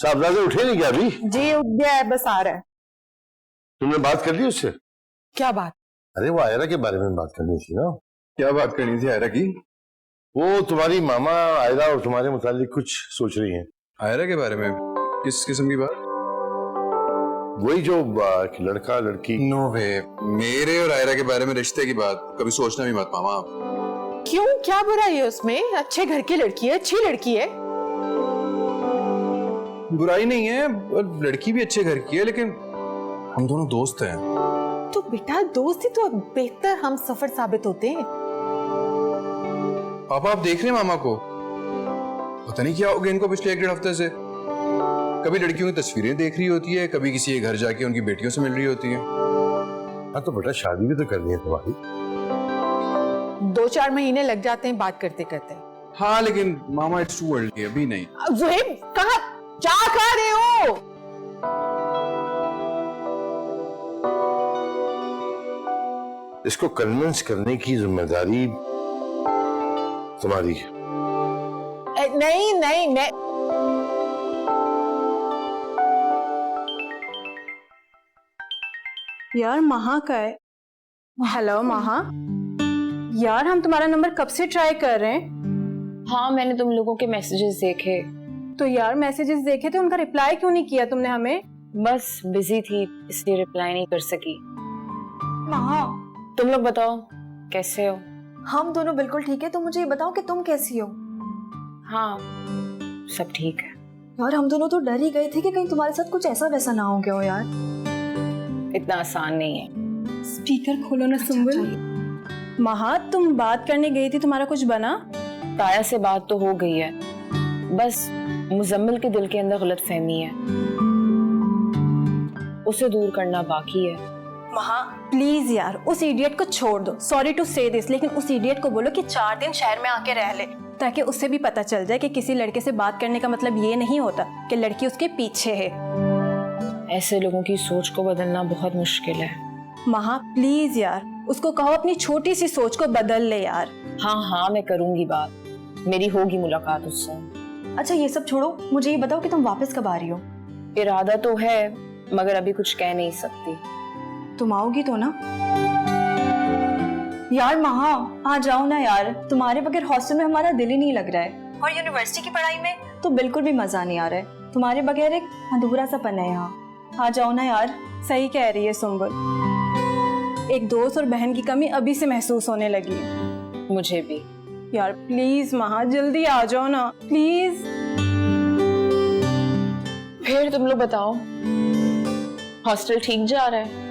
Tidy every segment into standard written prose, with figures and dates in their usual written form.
साहबजादे उठे नहीं क्या अभी? जी उठ गया है, बस आ रहा है। तुमने बात कर ली उससे? क्या बात? अरे वो आयरा के बारे में बात करनी थी ना। क्या बात करनी थी आयरा की? वो तुम्हारी मामा आयरा और तुम्हारे मुतालिक कुछ सोच रही हैं। आयरा के बारे में? किस किस्म की बात? वही जो लड़का लड़की। नो वे, मेरे और आयरा के बारे में रिश्ते की बात कभी सोचना भी मत मामा। क्यों, क्या बुराई है उसमें? अच्छे घर की लड़की है, अच्छी लड़की है। बुराई नहीं है, लड़की भी अच्छे घर की है, लेकिन हम दोनों दोस्त हैं। तो बेटा दोस्ती तो बेहतर हम सफर साबित होते हैं। पापा आप देख रहे हैं मामा को? पता नहीं क्या हो गया इनको पिछले 1-1.5 हफ्ते से। कभी लड़कियों की तस्वीरें देख रही होती है, कभी किसी के घर जाके उनकी बेटियों से मिल रही होती है। हाँ तो बेटा शादी भी तो करनी है तुम्हारी। 2-4 महीने लग जाते हैं बात करते करते। हाँ लेकिन मामा इट्स टू अर्ली, अभी नहीं। ज़ुहैब कहाँ जा रहे हो? इसको कन्विंस करने की जिम्मेदारी तुम्हारी है। नहीं नहीं, मैं यार महा का है। हेलो महा, यार हम तुम्हारा नंबर कब से ट्राई कर रहे हैं। हाँ मैंने तुम लोगों के मैसेजेस देखे। तो यार मैसेजेस देखे थे, उनका रिप्लाई क्यों नहीं किया तुमने हमें? बस बिजी थी इसलिए रिप्लाई नहीं कर सकी। महा तुम लोग बताओ कैसे हो? हम दोनों बिल्कुल ठीक है। तो मुझे ये बताओ कि तुम कैसी हो? हाँ सब ठीक है। यार हम दोनों तो डर ही गए थे कि कहीं तुम्हारे साथ कुछ ऐसा वैसा ना हो गया हो यार। इतना आसान नहीं है। स्पीकर खोलो ना सुंबुल। महा तुम बात करने गई थी, तुम्हारा कुछ बना? ताया से बात तो हो गई है, बस मुजम्मिल के दिल के अंदर गलतफहमी है, उसे दूर करना बाकी है। महा प्लीज यार उस इडियट को छोड़ दो। सॉरी टू से दिस, लेकिन उस इडियट को बोलो कि 4 दिन शहर में आके रह ले, ताकि उससे भी पता चल जाए कि किसी लड़के से बात करने का मतलब ये नहीं होता कि लड़की उसके पीछे है। ऐसे लोगों की सोच को बदलना बहुत मुश्किल है। महा प्लीज यार उसको कहो अपनी छोटी सी सोच को बदल ले यार। हाँ मैं करूंगी बात, मेरी होगी मुलाकात उससे। अच्छा ये सब छोड़ो, मुझे ये बताओ कि तुम वापस कब आ रही हो? इरादा तो है मगर अभी कुछ कह नहीं सकती। तुम आओगी तो ना? यार महा आ जाओ ना यार, तुम्हारे बगैर हॉस्टल में हमारा दिल ही नहीं लग रहा है, और यूनिवर्सिटी की पढ़ाई में तो बिल्कुल भी मजा नहीं आ रहा है। तुम्हारे बगैर एक अधूरा सा पन है यहाँ। आ जाओ ना यार। सही कह रही है सुंबुल, एक दोस्त और बहन की कमी अभी से महसूस होने लगी है। मुझे भी। यार प्लीज महा जल्दी आ जाओ ना प्लीज। फिर तुम लोग बताओ, हॉस्टल ठीक जा रहा है?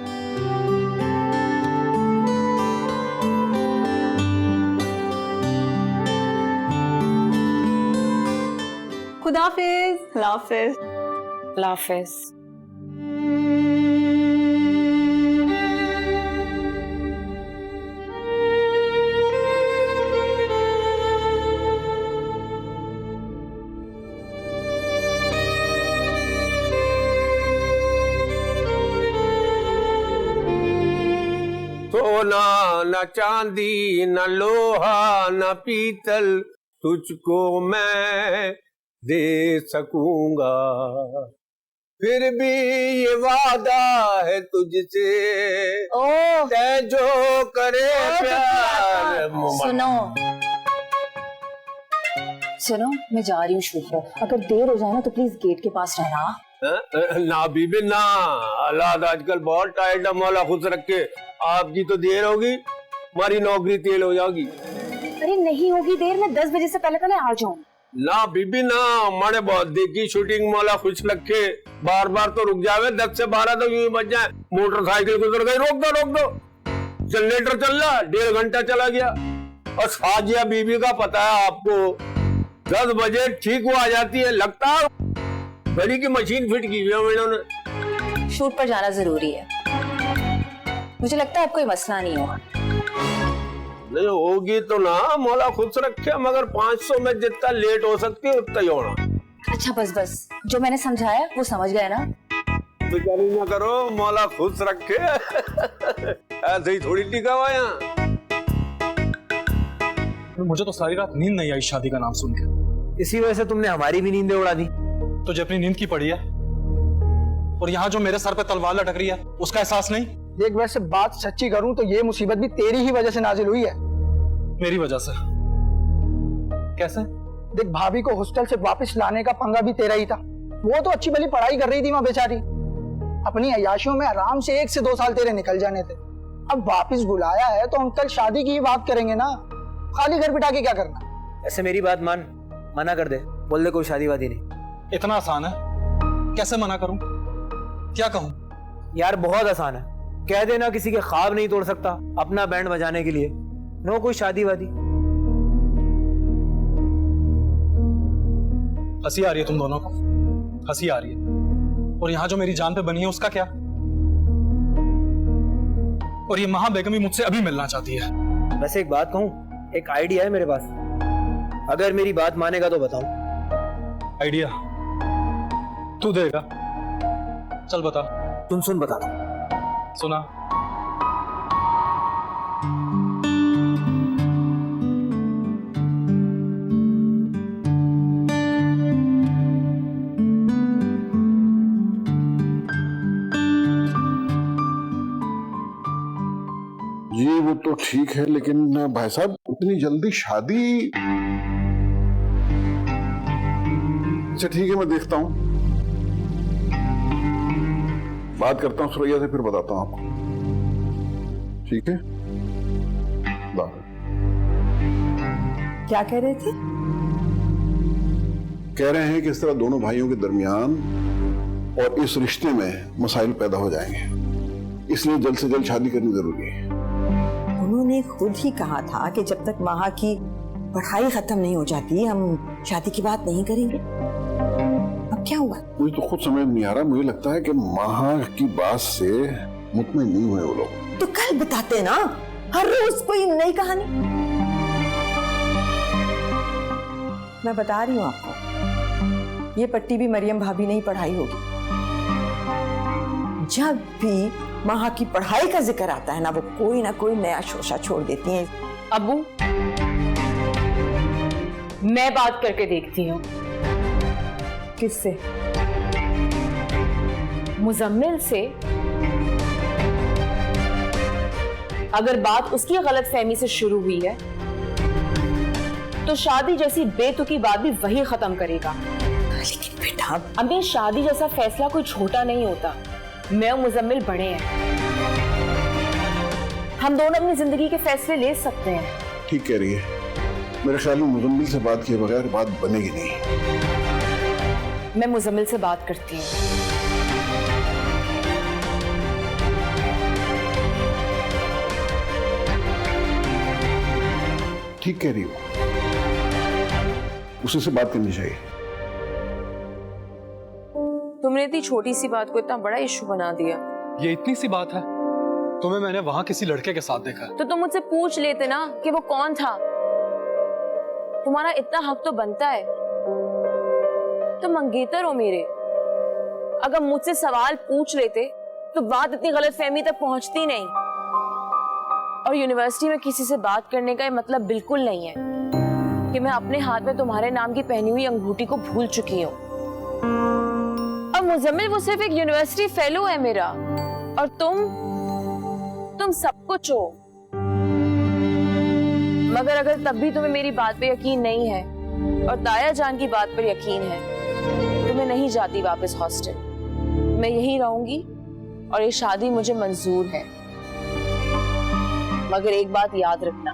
खुदाफिज। हाफिज। लाफिज। सोना न चांदी न लोहा न पीतल तुझको मैं दे सकूंगा, फिर भी ये वादा है तुझसे तै जो करे प्यार। सुनो मैं जा रही हूँ शूट पर, अगर देर हो जाए ना तो प्लीज गेट के पास रहना। ना बीबी ना, हालात आजकल बहुत टाइट है, मौला खुश रखे। आपकी तो देर होगी, हमारी नौकरी तेल हो जाएगी। अरे नहीं होगी देर, मैं 10 बजे से पहले पहले आ जाऊँ। ना बीबी ना, हमारे बहुत देखी शूटिंग, मौला खुश रखे। बार बार तो रुक जावे, 10 से 12 तो यूं बच जाए। मोटरसाइकिल गुजर गई, रोक दो। जनरेटर चल रहा, 1.5 घंटा चला गया। और साजिया बीबी का पता है आपको, 10 बजे ठीक वो आ जाती है, लगता घड़ी की मशीन फिट की हुई है इन्होंने। शूट पर जाना जरूरी है, मुझे लगता है आपको कोई मसला नहीं होगा। नहीं होगी तो ना, मौला खुश रखे, मगर 500 में जितना लेट हो सकती है उतना ही होना। अच्छा बस जो मैंने समझाया वो समझ गए ना? बेचारी ना करो, मौला खुश रखे। ऐसे ही थोड़ी टिका हुआ यहाँ। मुझे तो सारी रात नींद नहीं आई शादी का नाम सुन के। इसी वजह से तुमने हमारी भी नींदें उड़ा दी। तुझे अपनी नींद की पड़ी है, और यहाँ जो मेरे सर पे तलवार लटक रही है उसका एहसास नहीं? देख, वैसे बात सच्ची करूं तो ये मुसीबत भी तेरी ही वजह से नाजिल हुई है। मेरी वजह से? कैसे? देख, भाभी को हॉस्टल से वापस लाने का पंगा भी तेरा ही था। वो तो अच्छी भली पढ़ाई कर रही थी वहां बेचारी, अपनी अय्याशियों में आराम से 1 से 2 साल तेरे निकल जाने थे। अब वापस बुलाया है तो अंकल शादी की ही बात करेंगे ना, खाली घर बिठा के क्या करना। ऐसे मेरी बात मान, मना कर दे, बोल दे कोई शादी वादी नहीं। इतना आसान है? कैसे मना करूं? क्या कहूं? यार बहुत आसान है, कह देना किसी के ख्वाब नहीं तोड़ सकता अपना बैंड बजाने के लिए, नो कोई शादी वादी। हंसी आ रही है तुम दोनों को, हंसी आ रही है। और यहाँ जो मेरी जान पे बनी है उसका क्या? और ये महा बेगम भी मुझसे अभी मिलना चाहती है। वैसे एक बात कहूं, एक आइडिया है मेरे पास, अगर मेरी बात मानेगा तो बताऊं। आइडिया तू देगा? चल बता। सुन बता। सुना। जी वो तो ठीक है, लेकिन भाई साहब इतनी जल्दी शादी? अच्छा ठीक है, मैं देखता हूं, बात करता हूं सुरैया से, फिर बताता हूं आपको। ठीक है? क्या कह रहे थे? कह रहे हैं कि इस तरह दोनों भाइयों के दरमियान और इस रिश्ते में मसाइल पैदा हो जाएंगे, इसलिए जल्द से जल्द शादी करनी जरूरी है। उन्होंने खुद ही कहा था कि जब तक महा की पढ़ाई खत्म नहीं हो जाती हम शादी की बात नहीं करेंगे। अब क्या हुआ? मुझे तो खुद समझ नहीं आ रहा, मुझे लगता है कि महा की बात से मुतमईन नहीं हुए वो लोग। तो कल बताते ना, हर रोज कोई नई कहानी। मैं बता रही हूँ आपको, ये पट्टी भी मरियम भाभी ने ही पढ़ाई होगी। जब भी महा की पढ़ाई का जिक्र आता है ना, वो कोई ना कोई नया शोशा छोड़ देती हैं। अब्बू, मैं बात करके देखती हूँ। किससे? मुजम्मिल से। अगर बात उसकी गलतफहमी से शुरू हुई है तो शादी जैसी बेतुकी बात भी वही खत्म करेगा। लेकिन बेटा, अम्मी, शादी जैसा फैसला कोई छोटा नहीं होता। मैं और मुजम्मिल बड़े हैं, हम दोनों अपनी जिंदगी के फैसले ले सकते हैं। ठीक कह रही है, मेरे ख्याल में मुजम्मिल से बात किए बगैर बात बनेगी नहीं। मैं मुजम्मिल से बात करती हूँ। ठीक कह रही हो, उसी से बात करनी चाहिए। तुमने इतनी छोटी सी बात को इतना बड़ा इशू बना दिया। ये इतनी सी बात है? तुम्हें मैंने वहां किसी लड़के के साथ देखा। तो तुम मुझसे पूछ लेते ना कि वो कौन था। तुम्हारा इतना हक तो बनता है, तुम मंगेतर हो मेरे। अगर मुझसे सवाल पूछ लेते तो बात इतनी गलतफहमी तक पहुंचती नहीं। और यूनिवर्सिटी में किसी से बात करने का ये मतलब बिल्कुल नहीं है कि मैं अपने हाथ में तुम्हारे नाम की पहनी हुई अंगूठी को भूल चुकी हूँ। और मुजम्मिल वो सिर्फ एक यूनिवर्सिटी फेलो है मेरा, और तुम सब कुछ हो। मगर अगर तब भी तुम्हें मेरी बात पे यकीन नहीं है और ताया जान की बात पर यकीन है तो मैं नहीं जाती वापस हॉस्टल। मैं यहीं रहूंगी और ये शादी मुझे मंजूर है। मगर एक बात याद रखना,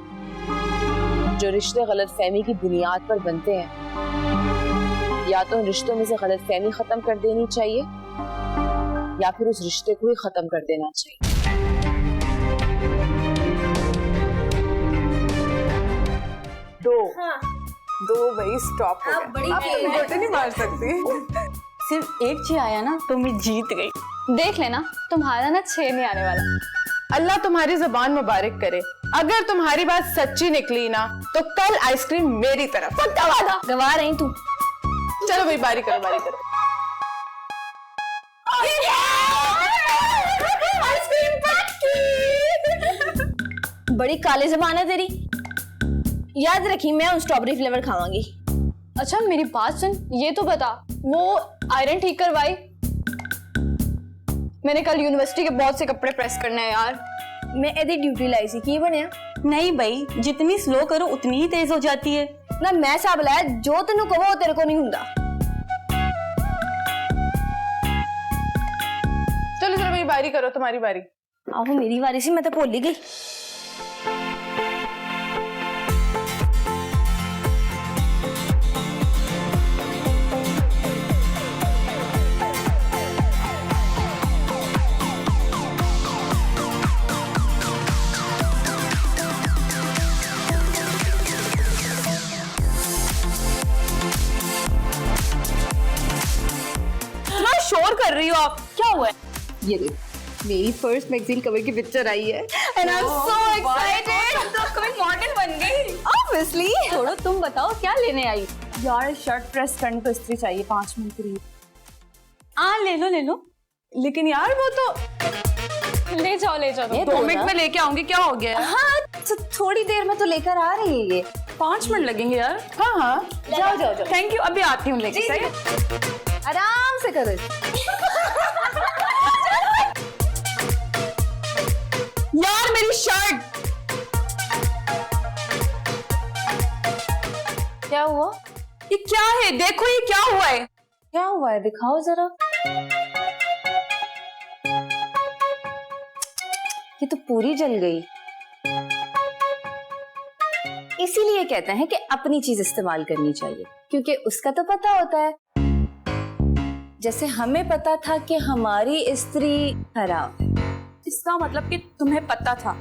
जो रिश्ते गलतफहमी की बुनियाद पर बनते हैं, या तो उन रिश्तों में से गलतफहमी खत्म कर देनी चाहिए या फिर उस रिश्ते को ही खत्म कर देना चाहिए। दो भाई, स्टॉप हो गया। आप गोटे नहीं मार सकती। सिर्फ एक जी आया ना तो मैं जीत गई। देख लेना, तुम्हारा ना 6 नहीं आने वाला। अल्लाह तुम्हारी जुबान मुबारक करे। अगर तुम्हारी बात सच्ची निकली ना तो कल आइसक्रीम मेरी तरफ। पक्का वादा। गवा रही तू। चलो भाई, बारी करो, बारी करो। बड़ी काले ज़बान है तेरी। याद रखी, मैं स्ट्रॉबेरी फ्लेवर खावांगी। अच्छा मेरी बात सुन, ये तो बता, वो आयरन ठीक करवाई? मैंने कल यूनिवर्सिटी के बहुत से कपड़े प्रेस करने हैं यार। मैं एदी ड्यूटी लाई सी की बनया? नहीं भाई, जितनी स्लो करो उतनी ही तेज हो जाती है ना। मैं साब लाया जो तेन कहो तेरे को नहीं हुंदा। चलो जरा मेरी बारी करो, तुम्हारी बारी। आहो मेरी बारी सी, मैं तो भूल ही गई। शोर कर रही हो आप, क्या हुआ है? ये देख, मेरी फर्स्ट मैगजीन कवर की पिक्चर आई है and I am so excited. तो कभी मॉडल बन गई ऑब्वियसली। छोड़ो, तुम बताओ क्या लेने आई? यार शर्ट प्रेस करने को इस्त्री चाहिए 5 मिनट के लिए। ले लो ले लो। लेकिन यार वो तो ले जाओ 2 मिनट में लेके आऊंगी, क्या हो गया? हाँ तो थोड़ी देर में तो लेकर आ रही है ये। 5 मिनट लगेंगे यार। हाँ जाओ जाओ जाओ। थैंक यू, अभी आती हूँ लेके। सही है? आराम से करो। यार मेरी शर्ट। क्या हुआ? ये क्या है? देखो ये क्या हुआ है? क्या हुआ है, दिखाओ जरा। ये तो पूरी जल गई। इसीलिए कहते हैं कि अपनी चीज इस्तेमाल करनी चाहिए, क्योंकि उसका तो पता होता है। जैसे हमें पता था कि हमारी इस्त्री खराब है। इसका मतलब कि तुम्हें पता था?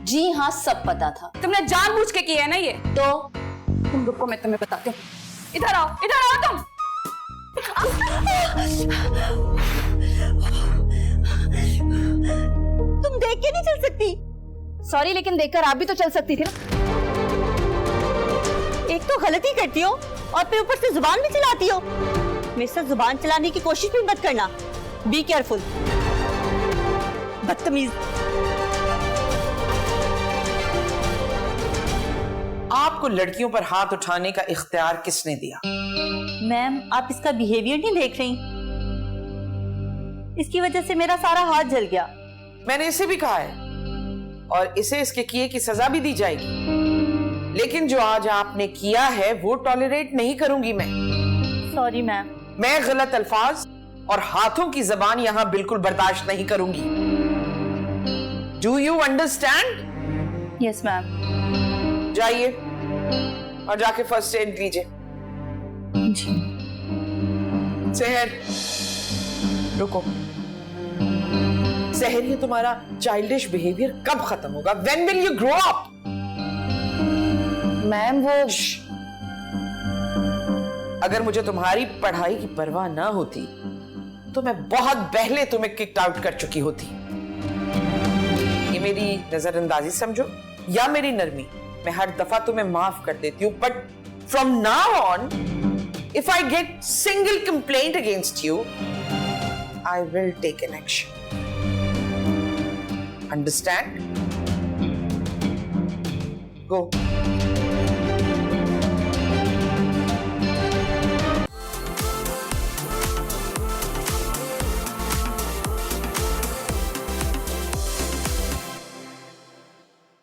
जी हाँ, सब पता था। तुमने जानबूझ के किया है ना ये? तो तुम रुको, मैं तुम्हें बताती हूँ। इधर आओ तुम। तुम देख के नहीं चल सकती? सॉरी, लेकिन देखकर आप भी तो चल सकती थी ना। एक तो गलती करती हो और फिर ऊपर से जुबान भी चलाती हो। मेरे साथ जुबान चलाने की कोशिश भी मत करना। बी केयरफुल, बदतमीज। आपको लड़कियों पर हाथ उठाने का इख्तियार किसने दिया? मैम, आप इसका बिहेवियर नहीं देख रही? इसकी वजह से मेरा सारा हाथ जल गया। मैंने इसे भी कहा है और इसे इसके किए की सजा भी दी जाएगी, लेकिन जो आज आपने किया है वो टॉलरेट नहीं करूंगी मैं। Sorry ma'am. मैं गलत अल्फाज और हाथों की जबान यहां बिल्कुल बर्दाश्त नहीं करूंगी। Do you understand? Yes ma'am. जाइए और जाके फर्स्ट एड लीजिए। सहर, रुको। सहर, ये तुम्हारा चाइल्डिश बिहेवियर कब खत्म होगा? When will you grow up? Ma'am वो अगर मुझे तुम्हारी पढ़ाई की परवाह ना होती तो मैं बहुत पहले तुम्हें किक्ड आउट कर चुकी होती। ये मेरी नजरअंदाजी समझो या मेरी नरमी, मैं हर दफा तुम्हें माफ कर देती हूँ, but from now on if I get single complaint against you I will take an action. Understand? Go.